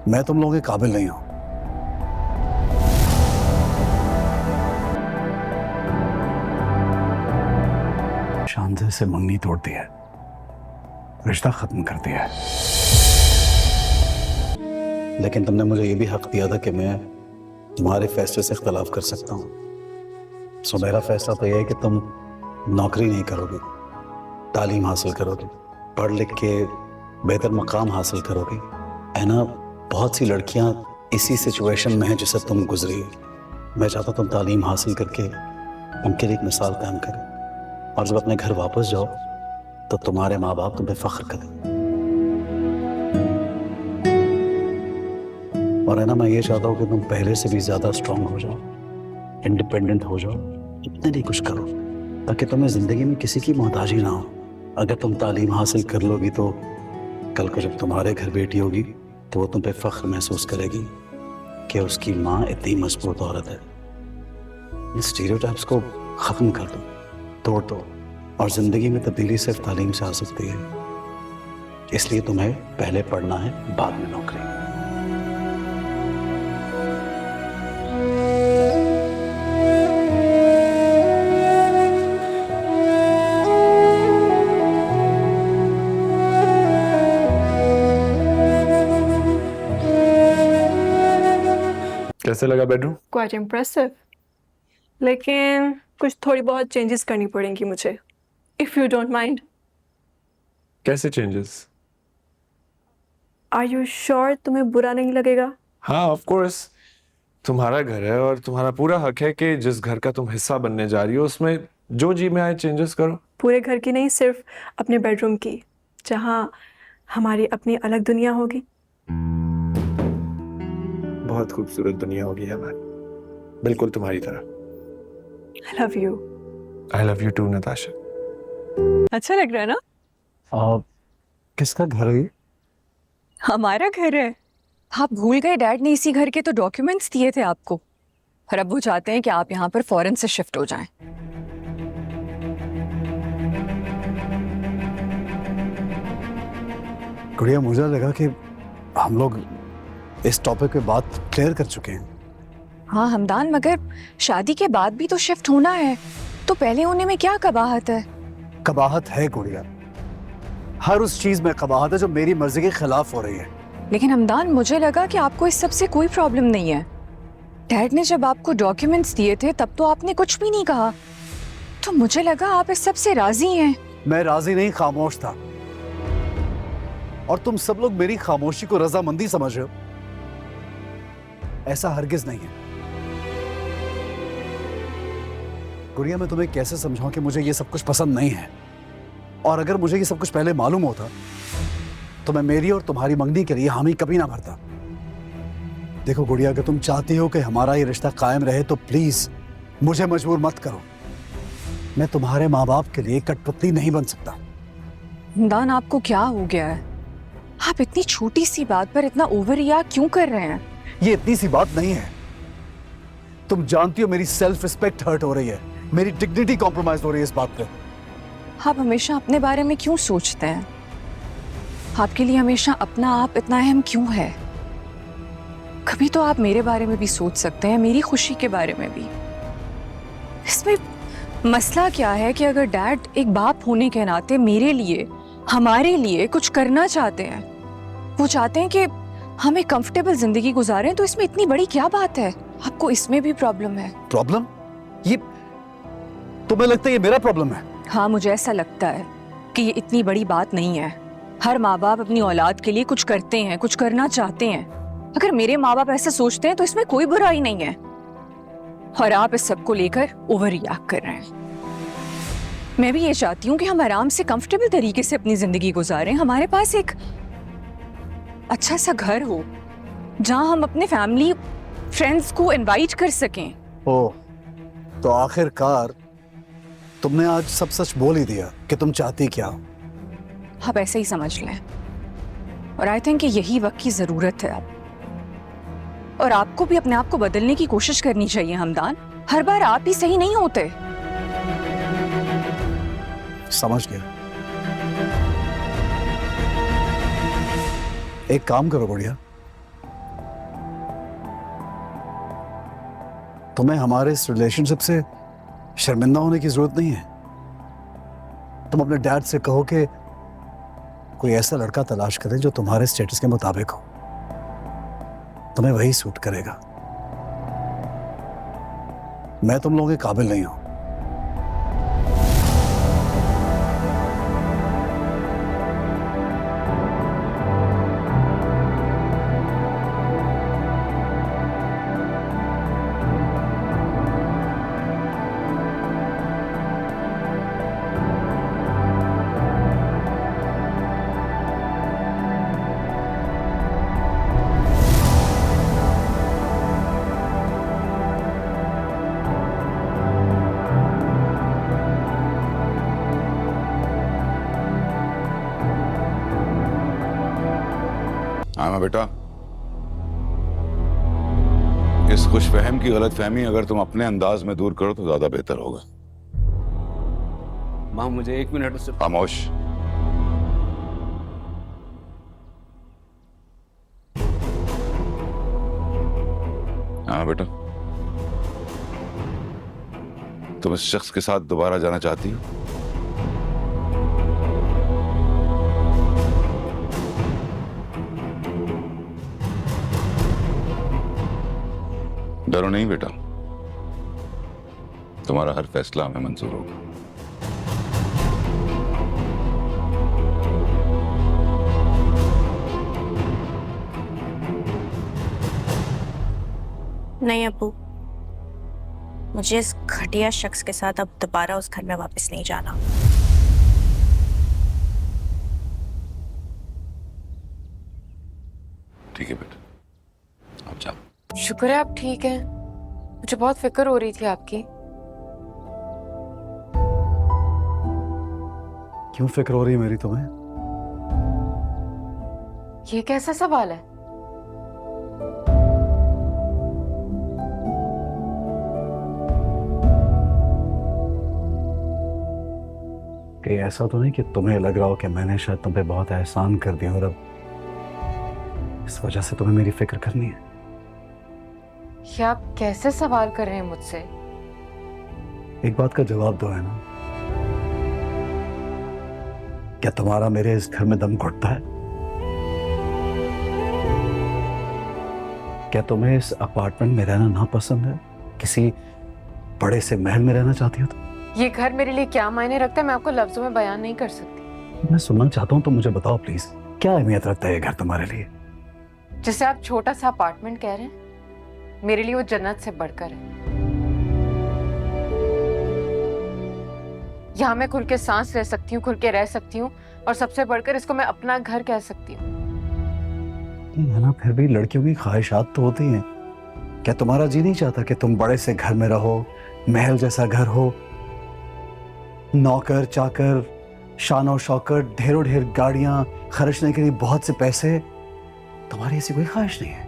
मैं तुम लोगों के काबिल नहीं हूं। शांति से मंगनी तोड़ दी है, रिश्ता खत्म कर दिया है, लेकिन तुमने मुझे ये भी हक दिया था कि मैं तुम्हारे फैसले से इख्तलाफ कर सकता हूँ। सो मेरा फैसला तो यह है कि तुम नौकरी नहीं करोगे, तालीम हासिल करोगे, पढ़ लिख के बेहतर मकाम हासिल करोगे। है ना, बहुत सी लड़कियां इसी सिचुएशन में हैं जिससे तुम गुजरी। मैं चाहता तुम तालीम हासिल करके उनके लिए एक मिसाल कायम करें, और जब अपने घर वापस जाओ तो तुम्हारे माँ बाप तुम्हें फख्र करें। और है ना, मैं ये चाहता हूँ कि तुम पहले से भी ज्यादा स्ट्रांग हो जाओ, इंडिपेंडेंट हो जाओ, इतने नहीं कुछ करो ताकि तुम्हें जिंदगी में किसी की मोहताजी ना हो। अगर तुम तालीम हासिल कर लोगी तो कल को जब तुम्हारे घर बेटी होगी तो वो तुम पे फख्र महसूस करेगी कि उसकी माँ इतनी मजबूत औरत है। इन स्टीरियोटाइप्स को खत्म कर दो, तोड़ दो, और जिंदगी में तब्दीली सिर्फ तालीम से आ सकती है। इसलिए तुम्हें पहले पढ़ना है, बाद में नौकरी। कैसे लगा बेडरूम? क्वाइट इम्प्रेसिव, लेकिन कुछ थोड़ी बहुत चेंजेस करनी पड़ेंगी मुझे, इफ यू डोंट माइंड। कैसे चेंजेस? आर यू श्योर तुम्हें बुरा नहीं लगेगा? हाँ ऑफ कोर्स, तुम्हारा घर है और तुम्हारा पूरा हक है कि जिस घर का तुम हिस्सा बनने जा रही हो उसमें जो जी में आए चेंजेस करो। पूरे घर की नहीं, सिर्फ अपने बेडरूम की, जहाँ हमारी अपनी अलग दुनिया होगी। बहुत खूबसूरत दुनिया होगी हमारी, बिल्कुल तुम्हारी तरह। I love you. I love you too Natasha. अच्छा लग रहा है ना? किसका घर है ये? हमारा घर है। आप भूल गए डैड ने इसी घर के तो डॉक्यूमेंट्स दिए थे आपको, और अब वो चाहते हैं कि आप यहाँ पर फौरन से शिफ्ट हो जाएं। गुड़िया, मुझे लगा कि हम लोग इस टॉपिक पे बात क्लियर कर चुके हैं। हाँ हमदान, मगर शादी के बाद भी तो शिफ्ट होना है, तो पहले होने में क्या कबाहत है? कबाहत है गुड़िया, हर उस चीज में कबाहत है जो मेरी मर्जी के खिलाफ हो रही है। लेकिन हमदान, मुझे लगा कि आपको इस सब से कोई प्रॉब्लम नहीं है। डैड ने जब आपको डॉक्यूमेंट्स दिए थे तब तो आपने कुछ भी नहीं कहा, तो मुझे लगा आप इस सब से राजी हैं। मैं राजी नहीं, खामोश था, और तुम सब लोग मेरी खामोशी को रजामंदी समझ रहे हो। ऐसा हरगिज नहीं है। गुड़िया, मैं तुम्हें कैसे समझाऊं कि मुझे ये सब कुछ पसंद नहीं है, और अगर मुझे ये सब कुछ पहले मालूम होता तो मैं मेरी और तुम्हारी मंगनी के लिए हामी कभी ना भरता। देखो गुड़िया, अगर तुम चाहती हो कि हमारा ये रिश्ता कायम रहे तो प्लीज मुझे मजबूर मत करो। मैं तुम्हारे माँ बाप के लिए कठपुतली नहीं बन सकता। हमदान, आपको क्या हो गया है? आप इतनी छोटी सी बात पर इतना ओवर रिएक्ट क्यों कर रहे हैं? ये इतनी सी बात नहीं है। तुम जानती हो मेरी सेल्फ रिस्पेक्ट हर्ट हो रही है, मेरी डिग्निटी कॉम्प्रोमाइज हो रही है इस बात पे। आप हमेशा अपने बारे में क्यों सोचते हैं? आपके लिए हमेशा अपना आप इतना अहम क्यों है? कभी तो आप मेरे बारे में भी सोच सकते हैं, मेरी खुशी के बारे में भी। इसमें मसला क्या है कि अगर डैड एक बाप होने के नाते मेरे लिए, हमारे लिए कुछ करना चाहते हैं, वो चाहते हैं कि हम एक कंफर्टेबल जिंदगी गुजारें, तो इसमें इतनी बड़ी क्या बात है? आपको इसमें भी प्रॉब्लम है? प्रॉब्लम? ये तुम्हें लगता है ये मेरा प्रॉब्लम है? हाँ, मुझे ऐसा लगता है कि ये इतनी बड़ी बात नहीं है। हर माँ बाप अपनी औलाद के लिए कुछ करते हैं, कुछ करना चाहते हैं। अगर मेरे माँ बाप ऐसा सोचते हैं तो इसमें कोई बुराई नहीं है, और आप इस सब को लेकर ओवर रिएक्ट कर रहे हैं। मैं भी ये चाहती हूँ कि हम आराम से कंफर्टेबल तरीके से अपनी जिंदगी गुजारें। हमारे पास एक अच्छा सा घर हो जहां हम अपने फैमिली फ्रेंड्स को इनवाइट कर सकें। ओह, तो आखिरकार तुमने आज सब सच बोल ही दिया कि तुम चाहती क्या हो। आप ऐसे ही समझ लें, और आई थिंक यही वक्त की जरूरत है अब। और आपको भी अपने आप को बदलने की कोशिश करनी चाहिए हमदान। हर बार आप ही सही नहीं होते। समझ गया। एक काम करो गुड़िया, तुम्हें हमारे इस रिलेशनशिप से शर्मिंदा होने की जरूरत नहीं है। तुम अपने डैड से कहो कि कोई ऐसा लड़का तलाश करें जो तुम्हारे स्टेटस के मुताबिक हो, तुम्हें वही सूट करेगा। मैं तुम लोगों के काबिल नहीं हूं। आमा बेटा, इस खुशफहम की गलतफहमी अगर तुम अपने अंदाज में दूर करो तो ज्यादा बेहतर होगा। माँ मुझे 1 मिनट से खामोश। हाँ बेटा, तुम इस शख्स के साथ दोबारा जाना चाहती हो? डरो नहीं बेटा, तुम्हारा हर फैसला हमें मंजूर होगा। नहीं अब्बू, मुझे इस घटिया शख्स के साथ अब दोबारा उस घर में वापस नहीं जाना। ठीक है बेटा, आप जाओ। शुक्र है आप ठीक हैं। मुझे बहुत फिक्र हो रही थी आपकी। क्यों फिक्र हो रही है मेरी तुम्हें? ये कैसा सवाल है? कि ऐसा तो नहीं कि तुम्हें लग रहा हो कि मैंने शायद तुम पे बहुत एहसान कर दिया और अब इस वजह से तुम्हें मेरी फिक्र करनी है? ये आप कैसे सवाल कर रहे हैं मुझसे? एक बात का जवाब दो, है ना? क्या तुम्हारा मेरे इस घर में दम घुटता है? क्या तुम्हें इस अपार्टमेंट में रहना नापसंद है? किसी बड़े से महल में रहना चाहती हो? ये घर मेरे लिए क्या मायने रखता है मैं आपको लफ्जों में बयान नहीं कर सकती। मैं सुनना चाहता हूँ तो मुझे बताओ प्लीज, क्या अहमियत रखता है ये घर तुम्हारे लिए? जिसे आप छोटा सा अपार्टमेंट कह रहे हैं, मेरे लिए वो जन्नत से बढ़कर है। यहाँ मैं खुल के सांस ले सकती हूँ, खुल के रह सकती हूँ, और सबसे बढ़कर इसको मैं अपना घर कह सकती हूँ। है ना, फिर भी लड़कियों की ख्वाहिशात तो होती हैं। क्या तुम्हारा जी नहीं चाहता कि तुम बड़े से घर में रहो, महल जैसा घर हो, नौकर चाकर, शानो शौकत, ढेरों ढेर गाड़ियां, खर्चने के लिए बहुत से पैसे? तुम्हारी ऐसी कोई ख्वाहिश नहीं है?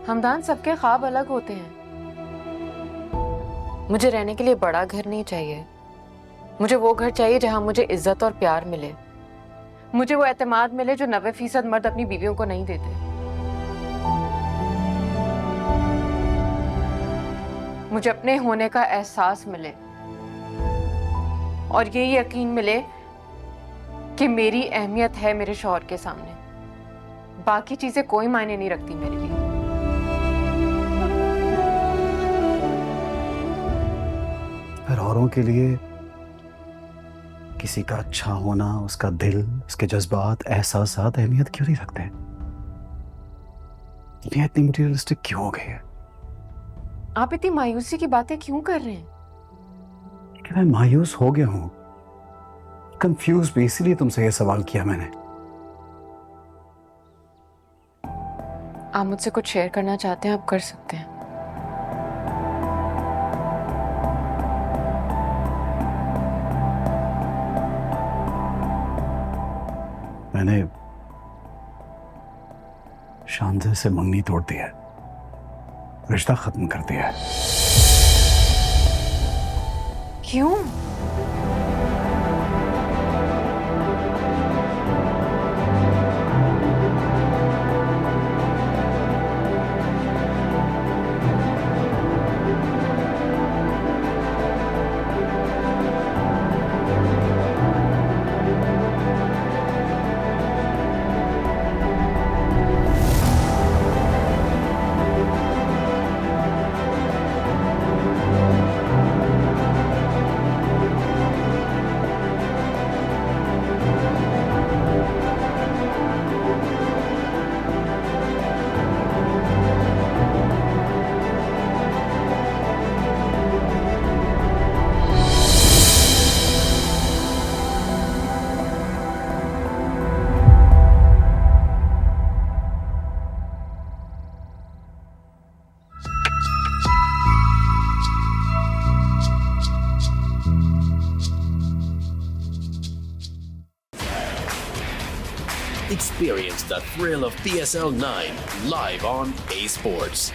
हमदान, सबके ख्वाब अलग होते हैं। मुझे रहने के लिए बड़ा घर नहीं चाहिए। मुझे वो घर चाहिए जहां मुझे इज्जत और प्यार मिले। मुझे वो एतमाद मिले जो 90% मर्द अपनी बीवियों को नहीं देते। मुझे अपने होने का एहसास मिले और ये यकीन मिले कि मेरी अहमियत है मेरे शौहर के सामने। बाकी चीजें कोई मायने नहीं रखती मेरे लिए। फिर औरों के लिए किसी का अच्छा होना, उसका दिल, उसके जज्बात, एहसासात अहमियत क्यों नहीं रखते? दुनिया इतनी मटीरियलिस्टिक क्यों हो गई है? आप इतनी मायूसी की बातें क्यों कर रहे हैं? कि मैं मायूस हो गया हूं, कंफ्यूज भी, इसीलिए तुमसे यह सवाल किया मैंने। आप मुझसे कुछ शेयर करना चाहते हैं, आप कर सकते हैं। मैंने शानदार से मंगनी तोड़ दी है, रिश्ता खत्म कर दिया है। क्यों? Experience the thrill of PSL 9 live on A Sports.